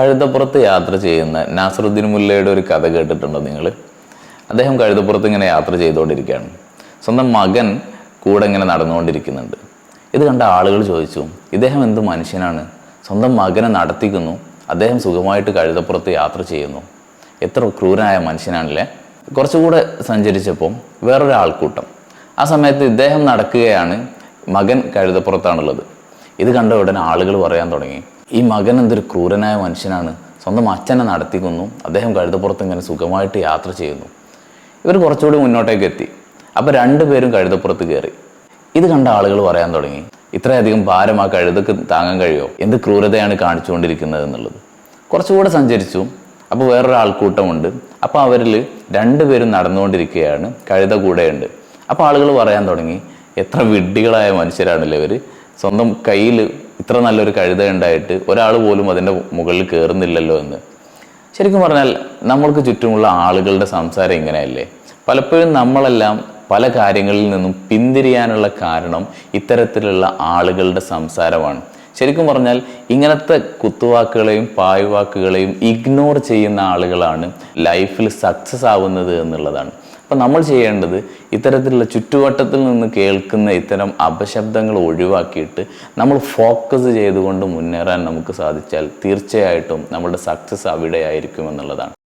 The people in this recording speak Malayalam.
കഴുതപ്പുറത്ത് യാത്ര ചെയ്യുന്ന നാസറുദ്ദീൻ മുല്ലയുടെ ഒരു കഥ കേട്ടിട്ടുണ്ടോ നിങ്ങൾ? അദ്ദേഹം കഴുതപ്പുറത്ത് ഇങ്ങനെ യാത്ര ചെയ്തുകൊണ്ടിരിക്കുകയാണ്. സ്വന്തം മകൻ കൂടെ ഇങ്ങനെ നടന്നുകൊണ്ടിരിക്കുന്നുണ്ട്. ഇത് കണ്ട ആളുകൾ ചോദിച്ചു, ഇദ്ദേഹം എന്ത് മനുഷ്യനാണ്, സ്വന്തം മകനെ നടത്തിക്കുന്നു, അദ്ദേഹം സുഖമായിട്ട് കഴുതപ്പുറത്ത് യാത്ര ചെയ്യുന്നു, എത്ര ക്രൂരനായ മനുഷ്യനാണല്ലേ. കുറച്ചുകൂടെ സഞ്ചരിച്ചപ്പോൾ വേറൊരു ആൾക്കൂട്ടം. ആ സമയത്ത് ഇദ്ദേഹം നടക്കുകയാണ്, മകൻ കഴുതപ്പുറത്താണുള്ളത്. ഇത് കണ്ട ഉടനെ ആളുകൾ പറയാൻ തുടങ്ങി, ഈ മകൻ എന്തൊരു ക്രൂരനായ മനുഷ്യനാണ്, സ്വന്തം അച്ഛനെ നടത്തിക്കുന്നു, അദ്ദേഹം കഴുതപ്പുറത്ത് ഇങ്ങനെ സുഖമായിട്ട് യാത്ര ചെയ്യുന്നു. ഇവർ കുറച്ചുകൂടി മുന്നോട്ടേക്ക് എത്തി. അപ്പോൾ രണ്ടുപേരും കഴുതപ്പുറത്ത് കയറി. ഇത് കണ്ട ആളുകൾ പറയാൻ തുടങ്ങി, ഇത്രയധികം ഭാരം ആ കഴുതക്ക് താങ്ങാൻ കഴിയുമോ, എന്ത് ക്രൂരതയാണ് കാണിച്ചുകൊണ്ടിരിക്കുന്നത് എന്നുള്ളത്. കുറച്ചുകൂടെ സഞ്ചരിച്ചു. അപ്പോൾ വേറൊരു ആൾക്കൂട്ടമുണ്ട്. അപ്പോൾ അവരിൽ രണ്ടുപേരും നടന്നുകൊണ്ടിരിക്കുകയാണ്, കഴുത കൂടെയുണ്ട്. അപ്പോൾ ആളുകൾ പറയാൻ തുടങ്ങി, എത്ര വിഡ്ഢികളായ മനുഷ്യരാണല്ലേ ഇവർ, സ്വന്തം കയ്യിൽ ഇത്ര നല്ലൊരു കഴുത ഉണ്ടായിട്ട് ഒരാൾ പോലും അതിൻ്റെ മുകളിൽ കയറുന്നില്ലല്ലോ എന്ന്. ശരിക്കും പറഞ്ഞാൽ നമ്മൾക്ക് ചുറ്റുമുള്ള ആളുകളുടെ സംസാരം ഇങ്ങനെയല്ലേ? പലപ്പോഴും നമ്മളെല്ലാം പല കാര്യങ്ങളിൽ നിന്നും പിന്തിരിയാനുള്ള കാരണം ഇത്തരത്തിലുള്ള ആളുകളുടെ സംസാരമാണ്. ശരിക്കും പറഞ്ഞാൽ ഇങ്ങനത്തെ കുത്തുവാക്കുകളെയും പായ്വാക്കുകളെയും ഇഗ്നോർ ചെയ്യുന്ന ആളുകളാണ് ലൈഫിൽ സക്സസ് ആവുന്നത് എന്നുള്ളതാണ്. അപ്പം നമ്മൾ ചെയ്യേണ്ടത് ഇത്തരത്തിലുള്ള ചുറ്റുവട്ടത്തിൽ നിന്ന് കേൾക്കുന്ന ഇത്തരം അപശബ്ദങ്ങൾ ഒഴിവാക്കിയിട്ട് നമ്മൾ ഫോക്കസ് ചെയ്തുകൊണ്ട് മുന്നേറാൻ നമുക്ക് സാധിച്ചാൽ തീർച്ചയായിട്ടും നമ്മുടെ സക്സസ് അവിടെയായിരിക്കും എന്നുള്ളതാണ്.